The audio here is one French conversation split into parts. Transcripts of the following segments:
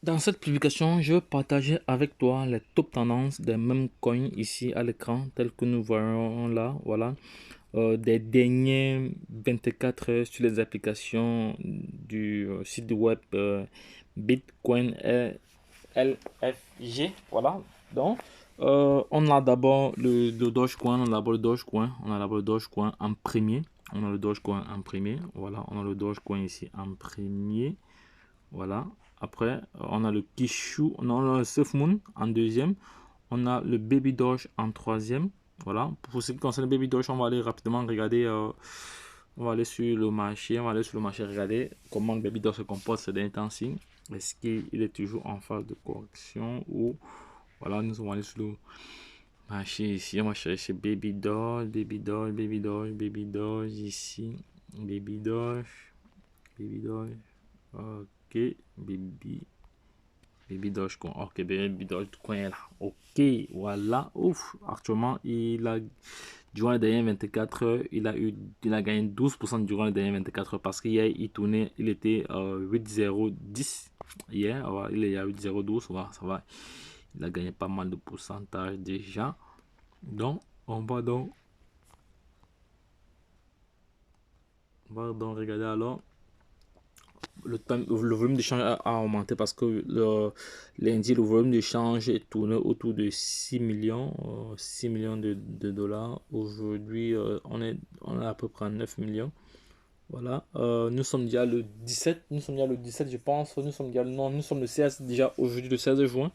Dans cette publication, je vais partager avec toi les top tendances des mêmes coins ici à l'écran, tels que nous voyons là, voilà, des derniers 24 heures sur les applications du site web Bitcoin LFG, voilà. Donc, on a d'abord le Dogecoin, on a d'abord le Dogecoin, on a d'abord le Dogecoin en premier, on a le Dogecoin en premier, voilà, on a le Dogecoin ici en premier. Voilà. Après, on a le Kishu, on a le Surf Moon en deuxième. On a le Baby Doge en troisième. Voilà. Pour ce qui concerne le Baby Doge, on va aller rapidement regarder. On va aller sur le marché. On va aller sur le marché regarder comment le Baby Doge se comporte ces derniers temps-ci. Est-ce qu'il est toujours en phase de correction ou voilà, nous allons aller sur le marché ici. On va chercher Baby Doge, Baby Doge, Baby Doge, Baby Doge ici. Baby Doge, Baby Doge. Ok, Baby, Baby Dogecoin. Ok, Baby Dogecoin est là. Ok, voilà. Ouf, actuellement, durant les dernières 24 heures, il a gagné 12% durant les dernières 24 heures parce qu'hier, il tournait, il était 8,010. Hier, voilà, il est à 8,012. Ça va. Il a gagné pas mal de pourcentage déjà. Donc, on va donc regarder alors. Le volume d'échange a augmenté parce que lundi, le volume d'échange est tourné autour de 6 millions, 6 millions de dollars. Aujourd'hui, on est à peu près à 9 millions. Voilà. Nous sommes déjà le 17. Nous sommes déjà le 17, je pense. Nous sommes déjà, non, nous sommes le 16 déjà aujourd'hui, le 16 juin.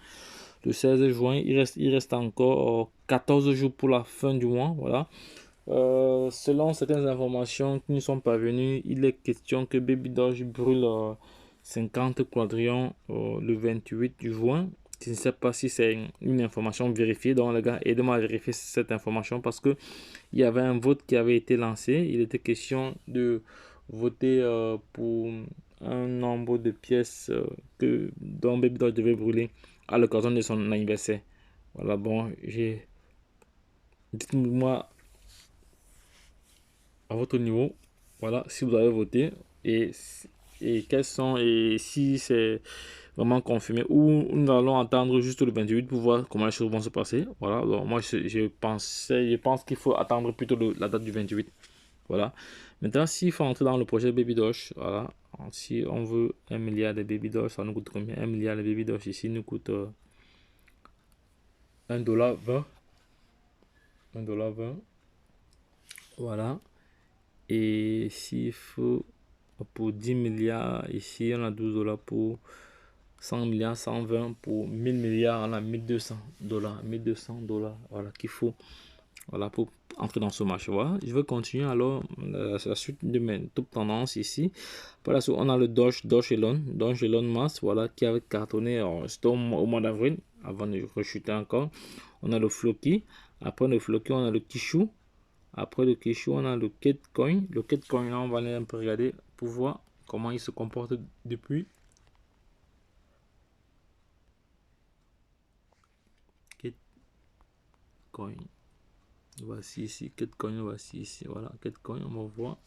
Le 16 juin, il reste encore 14 jours pour la fin du mois. Voilà. Selon certaines informations qui nous sont parvenues, il est question que Baby Doge brûle 50 quadrillions le 28 juin. Je ne sais pas si c'est une information vérifiée. Donc, les gars, aidez-moi à vérifier cette information parce que il y avait un vote qui avait été lancé. Il était question de voter pour un nombre de pièces dont Baby Doge devait brûler à l'occasion de son anniversaire. Voilà, bon, dites-moi à votre niveau, voilà, si vous avez voté et, quels sont, et si c'est vraiment confirmé, ou nous allons attendre juste le 28 pour voir comment les choses vont se passer. Voilà, donc moi je pense qu'il faut attendre plutôt la date du 28. Voilà. Maintenant, s'il faut entrer dans le projet Baby Doge, voilà, si on veut 1 milliard de Baby Doge, ça nous coûte combien? 1 milliard de Baby Doge ici nous coûte 1,20 $. 1,20 $. Voilà. Et s'il faut pour 10 milliards, ici on a 12 dollars pour 100 milliards, 120 pour 1000 milliards, on a 1200 $. 1200 $, voilà, qu'il faut, voilà, pour entrer dans ce marché. Voilà. Je vais continuer alors la suite de mes top tendances ici. Par la suite, on a le Doge Elon Musk, voilà, qui avait cartonné, c'était au mois d'avril, avant de rechuter encore. On a le Floki. Après le Floki, on a le Kishu. Après le Kishu, on a le Kitcoin. Le Kitcoin, là, on va aller un peu regarder pour voir comment il se comporte depuis. Kitcoin. Voici ici. Kitcoin, voici ici. Voilà. Kitcoin, on va voir.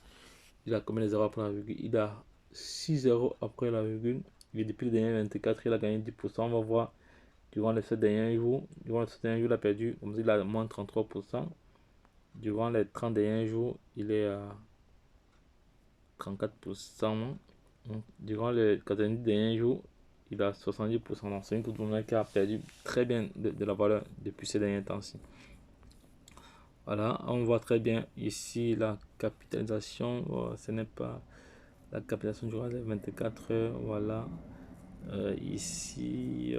Il a combien de zéros après la virgule? Il a 6 zéros après la virgule. Et depuis le dernier 24, il a gagné 10%. On va voir durant les 7 derniers jours. Durant les 7 derniers jours, il a perdu. Comme il a moins 33%. Durant les 30 derniers jours, il est à 34%. Durant les 90 derniers jours, il a 70%. Donc, c'est une crypto-monnaie qui a perdu très bien de la valeur depuis ces derniers temps-ci. Voilà, on voit très bien ici la capitalisation. Ce n'est pas la capitalisation durant les 24 heures. Voilà, ici,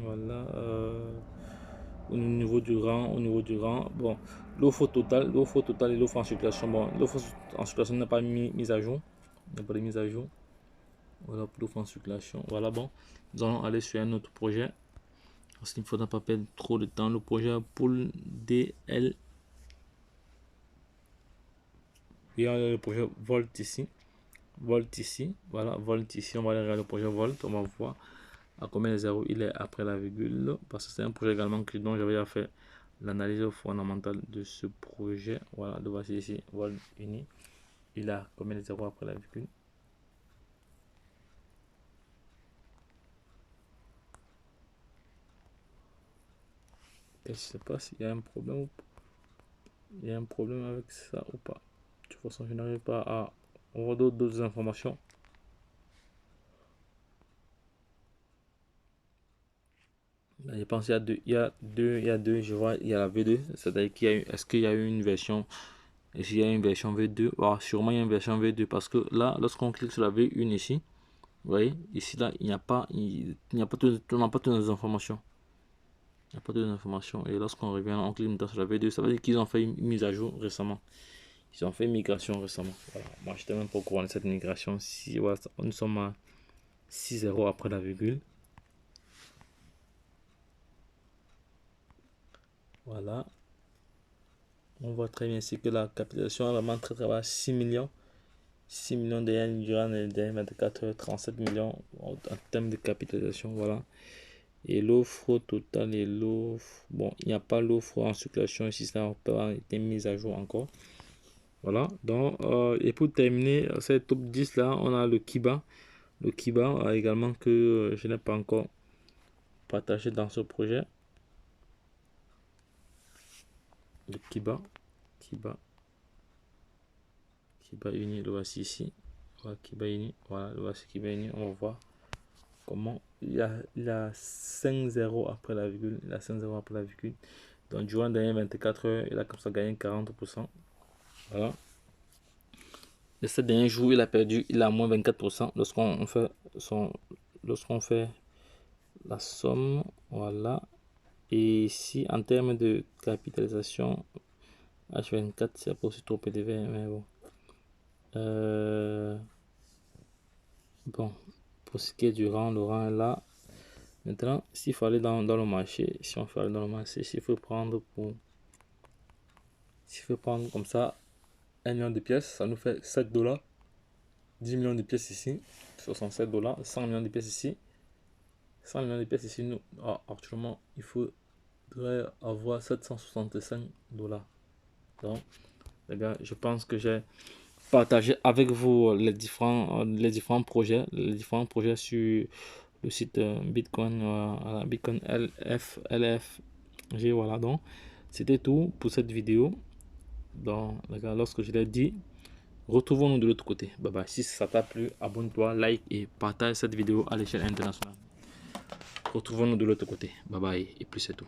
voilà, au niveau du rang, bon, l'offre totale et l'offre en circulation. Bon, l'offre en circulation n'est pas mise à jour. Il n'y a pas de mise à jour. Voilà pour l'offre en circulation. Voilà, bon, nous allons aller sur un autre projet parce qu'il ne faudra pas perdre trop de temps. Le projet Pool DL. Il y a le projet Volt ici. Volt ici. Voilà, Volt ici. On va aller regarder le projet Volt. On va voir à combien de zéros il est après la virgule. Parce que c'est un projet également dont j'avais déjà fait l'analyse fondamentale de ce projet. Voilà, le voici ici. Volt Uni. Il a combien de zéros après la virgule? Je sais pas s'il y a un problème ou pas. Il y a un problème avec ça ou pas. De toute façon, je n'arrive pas à avoir d'autres informations. Je pense qu'il y a deux, je vois, il y a la V2, c'est-à-dire est-ce qu'il y a eu une version, s'il y a une version V2, sûrement il y a une version V2, parce que là, lorsqu'on clique sur la V1 ici, vous voyez, ici, là, il n'y a pas, il n'y a pas, on n'a pas toutes les informations. Il n'y a pas toutes les informations, et lorsqu'on revient, on clique sur la V2, ça veut dire qu'ils ont fait une mise à jour récemment. Ils ont fait une migration récemment. Voilà. Moi, je n'étais même pas au courant de cette migration. Si, voilà, nous sommes à 6-0 après la virgule. Voilà. On voit très bien ici que la capitalisation est vraiment très très basse. 6 millions. 6 millions de yens durant les dernières 24 heures. 37 millions en termes de capitalisation. Voilà. Et l'offre totale et l'offre. Bon, il n'y a pas l'offre en circulation ici. Ça n'a pas été mise à jour encore. Voilà. Donc, et pour terminer, cette top 10 là, on a le Kiba. Le Kiba également que je n'ai pas encore partagé dans ce projet. Le Kiba uni, le voici ici. Voilà, Kiba uni, voilà, le voici Kiba uni. On va voir comment il y a 5-0 après la virgule. Il a 5-0 après la virgule. Donc durant les dernières 24 heures, il a comme ça gagné 40%. Voilà. Les 7 derniers jours, il a perdu, il a moins 24%. Lorsqu'on fait la somme, voilà. Et ici, en termes de capitalisation, H24, c'est pas aussi trop PDV, mais bon. Bon, pour ce qui est du rang, le rang est là. Maintenant, s'il faut aller dans le marché, si on fait aller dans le marché, s'il faut prendre comme ça 1 million de pièces, ça nous fait 7 $. 10 millions de pièces ici, 67 $. 100 millions de pièces ici. 100 millions de pièces ici, nous, actuellement, il faudrait avoir 765 $. Donc, les gars, je pense que j'ai partagé avec vous les différents projets sur le site Bitcoin, Bitcoin LFG. Voilà, donc c'était tout pour cette vidéo. Donc, les gars, lorsque je l'ai dit, retrouvons-nous de l'autre côté. Bye bye. Si ça t'a plu, abonne-toi, like et partage cette vidéo à l'échelle internationale. Retrouvons-nous de l'autre côté. Bye bye. Et puis c'est tout.